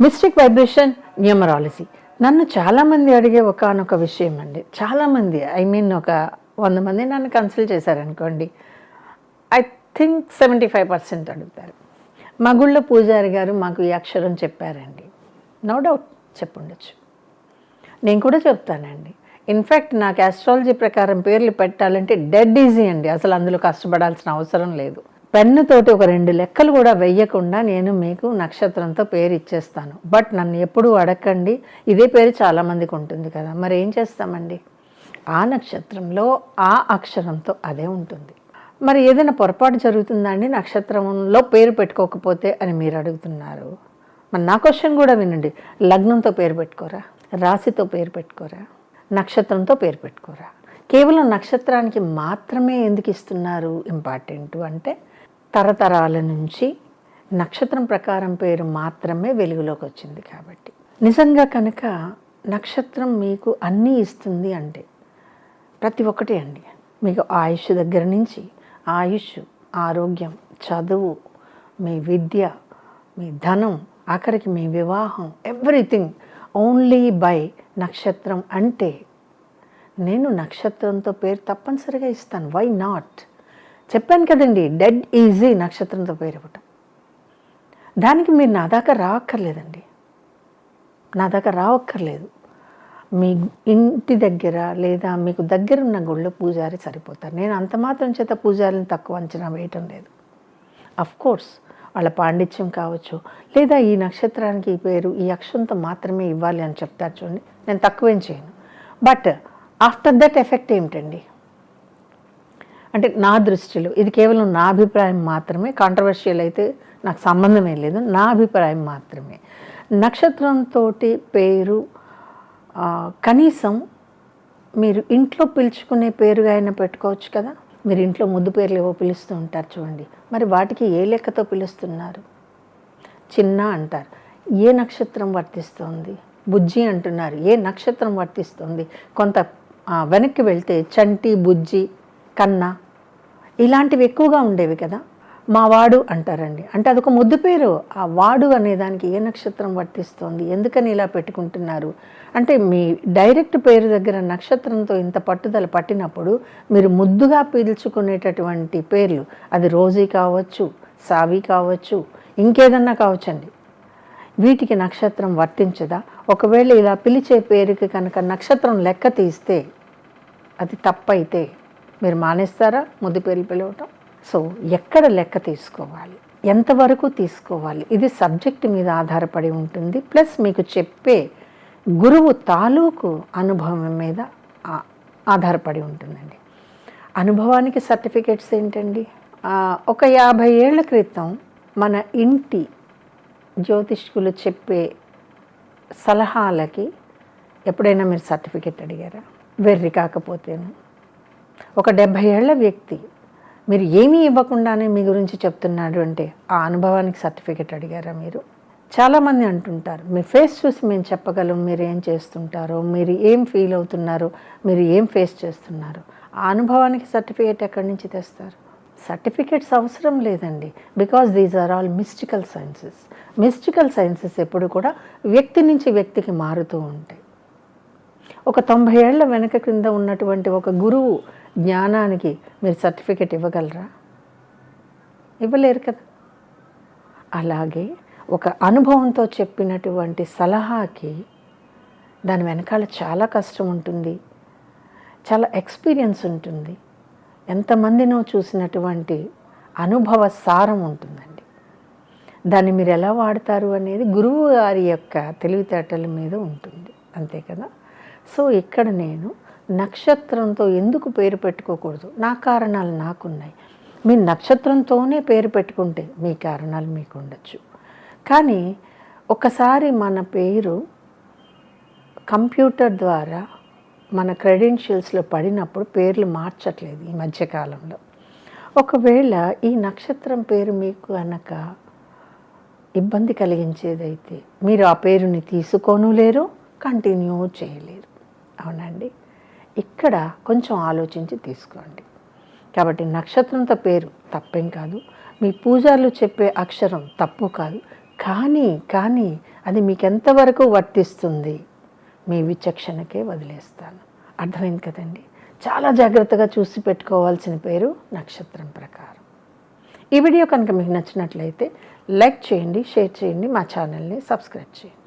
Mystic vibration numerology నన్ను చాలామంది అడిగే ఒకానొక విషయం అండి. చాలామంది ఒక 100 మంది నన్ను కన్సల్ట్ చేశారనుకోండి, ఐ థింక్ 75% అడుగుతారు. మా గుళ్ళో పూజారి గారు మాకు ఈ అక్షరం చెప్పారండి. నో డౌట్ చెప్పుండొచ్చు, నేను కూడా చెప్తానండి. ఇన్ఫ్యాక్ట్ నాకు ఆస్ట్రాలజీ ప్రకారం పేర్లు పెట్టాలంటే డెడ్ ఈజీ అండి. అసలు అందులో కష్టపడాల్సిన అవసరం లేదు. పెన్నుతోటి ఒక 2 లెక్కలు కూడా వెయ్యకుండా నేను మీకు నక్షత్రంతో పేరు ఇచ్చేస్తాను. బట్ నన్ను ఎప్పుడూ అడగండి, ఇదే పేరు చాలామందికి ఉంటుంది కదా, మరి ఏం చేస్తామండి? ఆ నక్షత్రంలో ఆ అక్షరంతో అదే ఉంటుంది. మరి ఏదైనా పొరపాటు జరుగుతుందా అండి నక్షత్రంలో పేరు పెట్టుకోకపోతే అని మీరు అడుగుతున్నారు. మరి నా క్వశ్చన్ కూడా వినండి. లగ్నంతో పేరు పెట్టుకోరా? రాశితో పేరు పెట్టుకోరా? నక్షత్రంతో పేరు పెట్టుకోరా? కేవలం నక్షత్రానికి మాత్రమే ఎందుకు ఇస్తున్నారు ఇంపార్టెంట్ అంటే, తరతరాల నుంచి నక్షత్రం ప్రకారం పేరు మాత్రమే వెలుగులోకి వచ్చింది కాబట్టి. నిజంగా కనుక నక్షత్రం మీకు అన్నీ ఇస్తుంది అంటే ప్రతి ఒక్కటి అండి. మీకు ఆయుష్ దగ్గర నుంచి ఆయుష్, ఆరోగ్యం, చదువు, మీ విద్య, మీ ధనం, ఆఖరికి మీ వివాహం, ఎవ్రీథింగ్ ఓన్లీ బై నక్షత్రం అంటే నేను నక్షత్రంతో పేరు తప్పనిసరిగా ఇస్తాను. Why not? చెప్పాను కదండి, డెడ్ ఈజీ నక్షత్రంతో పేరు ఇవ్వటం. దానికి మీరు నా దాకా రావక్కర్లేదండి, నా దాకా రావక్కర్లేదు. మీ ఇంటి దగ్గర లేదా మీకు దగ్గరున్న గుళ్ళో పూజారి సరిపోతారు. నేను అంత మాత్రం చేత పూజారిని తక్కువ అంచనా వేయటం లేదు. అఫ్కోర్స్ వాళ్ళ పాండిత్యం కావచ్చు, లేదా ఈ నక్షత్రానికి ఈ పేరు ఈ అక్షరంతో మాత్రమే ఇవ్వాలి అని చెప్తారు చూడండి, నేను తక్కువేం చేయను. బట్ ఆఫ్టర్ దట్ ఎఫెక్ట్ ఏమిటండి అంటే నా దృష్టిలో ఇది కేవలం నా అభిప్రాయం మాత్రమే, కాంట్రవర్షియల్ అయితే నాకు సంబంధమే లేదు, నా అభిప్రాయం మాత్రమే. నక్షత్రంతో పేరు కనీసం మీరు ఇంట్లో పిలుచుకునే పేరుగా అయినా పెట్టుకోవచ్చు కదా. మీరు ఇంట్లో ముద్దు పేర్లు ఏవో పిలుస్తూ ఉంటారు చూడండి, మరి వాటికి ఏ లెక్కతో పిలుస్తున్నారు? చిన్న అంటారు, ఏ నక్షత్రం వర్తిస్తుంది? బుజ్జి అంటున్నారు, ఏ నక్షత్రం వర్తిస్తుంది? కొంత వెనక్కి వెళ్తే చంటి, బుజ్జి, కన్నా ఇలాంటివి ఎక్కువగా ఉండేవి కదా. మా వాడు అంటారండి, అంటే అదొక ముద్దు పేరు. ఆ వాడు అనేదానికి ఏ నక్షత్రం వర్తిస్తుంది? ఎందుకని ఇలా పెట్టుకుంటున్నారు అంటే, మీ డైరెక్ట్ పేరు దగ్గర నక్షత్రంతో ఇంత పట్టుదల పట్టినప్పుడు మీరు ముద్దుగా పీల్చుకునేటటువంటి పేర్లు, అది రోజీ కావచ్చు, సావి కావచ్చు, ఇంకేదన్నా కావచ్చండి, వీటికి నక్షత్రం వర్తించదా? ఒకవేళ ఇలా పిలిచే పేరుకి కనుక నక్షత్రం లెక్క తీస్తే అది తప్పైతే మీరు మానేస్తారా ముద్దు పేర్లు పిలవటం? సో ఎక్కడ లెక్క తీసుకోవాలి, ఎంతవరకు తీసుకోవాలి, ఇది సబ్జెక్ట్ మీద ఆధారపడి ఉంటుంది. ప్లస్ మీకు చెప్పే గురువు తాలూకు అనుభవం మీద ఆధారపడి ఉంటుందండి. అనుభవానికి సర్టిఫికేట్స్ ఏంటండి? ఒక 50 ఏళ్ల క్రితం మన ఇంటి జ్యోతిష్కులు చెప్పే సలహాలకి ఎప్పుడైనా మీరు సర్టిఫికేట్ అడిగారా? వెర్రి కాకపోతేను. ఒక 70 ఏళ్ల వ్యక్తి మీరు ఏమీ ఇవ్వకుండానే మీ గురించి చెప్తున్నాడు అంటే ఆ అనుభవానికి సర్టిఫికేట్ అడిగారా మీరు? చాలామంది అంటుంటారు, మీ ఫేస్ చూసి మేము చెప్పగలం మీరు ఏం చేస్తుంటారో, మీరు ఏం ఫీల్ అవుతున్నారో, మీరు ఏం ఫేస్ చేస్తున్నారు. ఆ అనుభవానికి సర్టిఫికేట్ ఎక్కడి నుంచి తెస్తారు? సర్టిఫికేట్స్ అవసరం లేదండి. Because these are all mystical sciences. Mystical sciences ఎప్పుడు కూడా వ్యక్తి నుంచి వ్యక్తికి మారుతూ ఉంటాయి. ఒక 90 ఏళ్ల వెనక క్రింద ఉన్నటువంటి ఒక గురువు జ్ఞానానికి మీరు సర్టిఫికేట్ ఇవ్వగలరా? ఇవ్వలేరు కదా. అలాగే ఒక అనుభవంతో చెప్పినటువంటి సలహాకి దాని వెనకాల చాలా కష్టం ఉంటుంది, చాలా ఎక్స్పీరియన్స్ ఉంటుంది, ఎంతమందినో చూసినటువంటి అనుభవ సారం ఉంటుందండి. దాన్ని మీరు ఎలా వాడతారు అనేది గురువు గారి యొక్క తెలివితేటల మీద ఉంటుంది, అంతే కదా. సో ఇక్కడ నేను నక్షత్రంతో ఎందుకు పేరు పెట్టుకోకూడదు? నా కారణాలు నాకున్నాయి. మీ నక్షత్రంతోనే పేరు పెట్టుకుంటే మీ కారణాలు మీకు ఉండొచ్చు. కానీ ఒకసారి మన పేరు కంప్యూటర్ ద్వారా మన క్రెడెన్షియల్స్లో పడినప్పుడు పేర్లు మార్చట్లేదు ఈ మధ్యకాలంలో. ఒకవేళ ఈ నక్షత్రం పేరు మీకు కనుక ఇబ్బంది కలిగించేదైతే మీరు ఆ పేరుని తీసుకోను లేరు, కంటిన్యూ చేయలేరు. అవునండి, ఇక్కడ కొంచెం ఆలోచించి తీసుకోండి. కాబట్టి నక్షత్రంతో పేరు తప్పేం కాదు, మీ పూజారులు చెప్పే అక్షరం తప్పు కాదు. కానీ అది మీకు ఎంతవరకు వర్తిస్తుంది మీ విచక్షణకే వదిలేస్తాను. అర్థమైంది కదండి. చాలా జాగ్రత్తగా చూసి పెట్టుకోవాల్సిన పేరు నక్షత్రం ప్రకారం. ఈ వీడియో కనుక మీకు నచ్చినట్లయితే లైక్ చేయండి, షేర్ చేయండి, మా ఛానల్ని సబ్స్క్రైబ్ చేయండి.